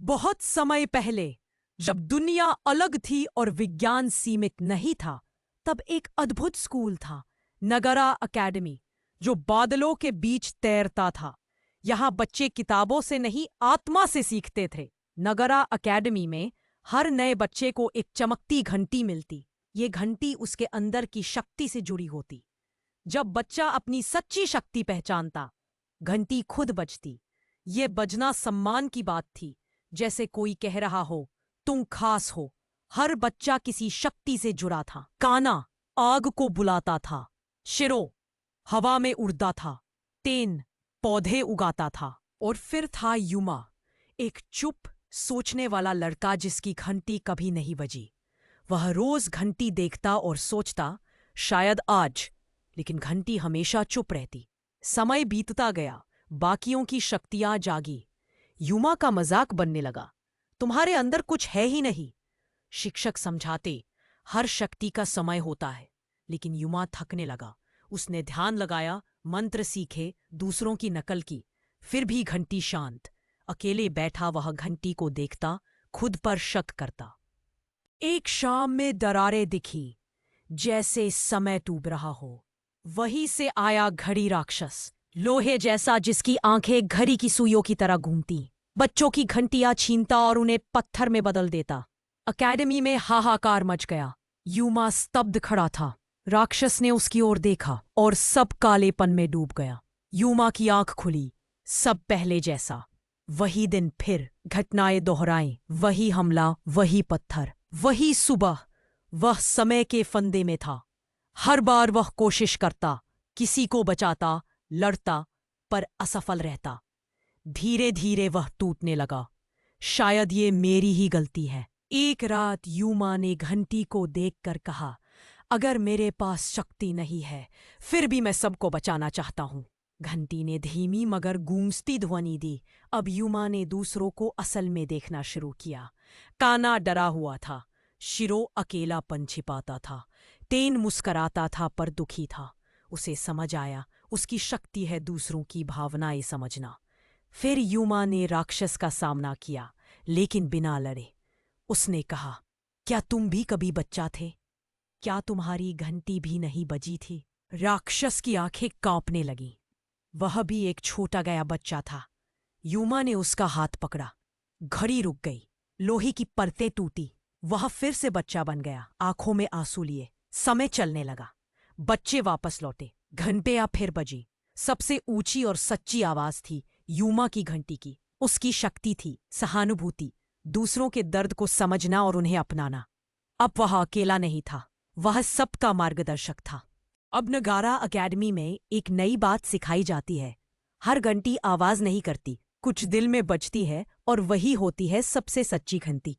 बहुत समय पहले, जब दुनिया अलग थी और विज्ञान सीमित नहीं था, तब एक अद्भुत स्कूल था, नगरा अकेडमी, जो बादलों के बीच तैरता था। यहाँ बच्चे किताबों से नहीं, आत्मा से सीखते थे। नगरा अकेडमी में हर नए बच्चे को एक चमकती घंटी मिलती। ये घंटी उसके अंदर की शक्ति से जुड़ी होती। जब बच्चा अपनी सच्ची शक्ति पहचानता, घंटी खुद बजती। ये बजना सम्मान की बात थी, जैसे कोई कह रहा हो, तुम खास हो। हर बच्चा किसी शक्ति से जुड़ा था। काना आग को बुलाता था, शिरो हवा में उड़ता था, तेन पौधे उगाता था, और फिर था युमा, एक चुप सोचने वाला लड़का जिसकी घंटी कभी नहीं बजी। वह रोज घंटी देखता और सोचता, शायद आज, लेकिन घंटी हमेशा चुप रहती। समय बीतता गया, बाकियों की शक्तियां जागी। युमा का मजाक बनने लगा, तुम्हारे अंदर कुछ है ही नहीं। शिक्षक समझाते, हर शक्ति का समय होता है। लेकिन युमा थकने लगा। उसने ध्यान लगाया, मंत्र सीखे, दूसरों की नकल की, फिर भी घंटी शांत। अकेले बैठा वह घंटी को देखता, खुद पर शक करता। एक शाम में दरारें दिखी, जैसे समय डूब रहा हो। वहीं से आया घड़ी राक्षस, लोहे जैसा, जिसकी आंखें घड़ी की सुइयों की तरह घूमती। बच्चों की घंटियां छीनता और उन्हें पत्थर में बदल देता। अकेडमी में हाहाकार मच गया। यूमा स्तब्ध खड़ा था। राक्षस ने उसकी ओर देखा और सब कालेपन में डूब गया। यूमा की आंख खुली, सब पहले जैसा। वही दिन फिर, घटनाएं दोहराएं, वही हमला, वही पत्थर, वही सुबह। वह समय के फंदे में था। हर बार वह कोशिश करता, किसी को बचाता, लड़ता, पर असफल रहता। धीरे धीरे वह टूटने लगा। शायद ये मेरी ही गलती है। एक रात यूमा ने घंटी को देखकर कहा, अगर मेरे पास शक्ति नहीं है, फिर भी मैं सबको बचाना चाहता हूं। घंटी ने धीमी मगर गूंजती ध्वनि दी। अब यूमा ने दूसरों को असल में देखना शुरू किया। काना डरा हुआ था, शिरो अकेलापन छिपाता था, तेन मुस्कराता था पर दुखी था। उसे समझ आया, उसकी शक्ति है दूसरों की भावनाएं समझना। फिर यूमा ने राक्षस का सामना किया, लेकिन बिना लड़े। उसने कहा, क्या तुम भी कभी बच्चा थे? क्या तुम्हारी घंटी भी नहीं बजी थी? राक्षस की आंखें कांपने लगीं। वह भी एक छोटा गया बच्चा था। यूमा ने उसका हाथ पकड़ा। घड़ी रुक गई, लोहे की परतें टूटी। वह फिर से बच्चा बन गया, आंखों में आंसू लिए। समय चलने लगा, बच्चे वापस लौटे, घंटियां फिर बजी। सबसे ऊंची और सच्ची आवाज थी यूमा की घंटी की। उसकी शक्ति थी सहानुभूति, दूसरों के दर्द को समझना और उन्हें अपनाना। अब वह अकेला नहीं था, वह सबका मार्गदर्शक था। अब नगारा अकेडमी में एक नई बात सिखाई जाती है। हर घंटी आवाज नहीं करती, कुछ दिल में बजती है, और वही होती है सबसे सच्ची घंटी।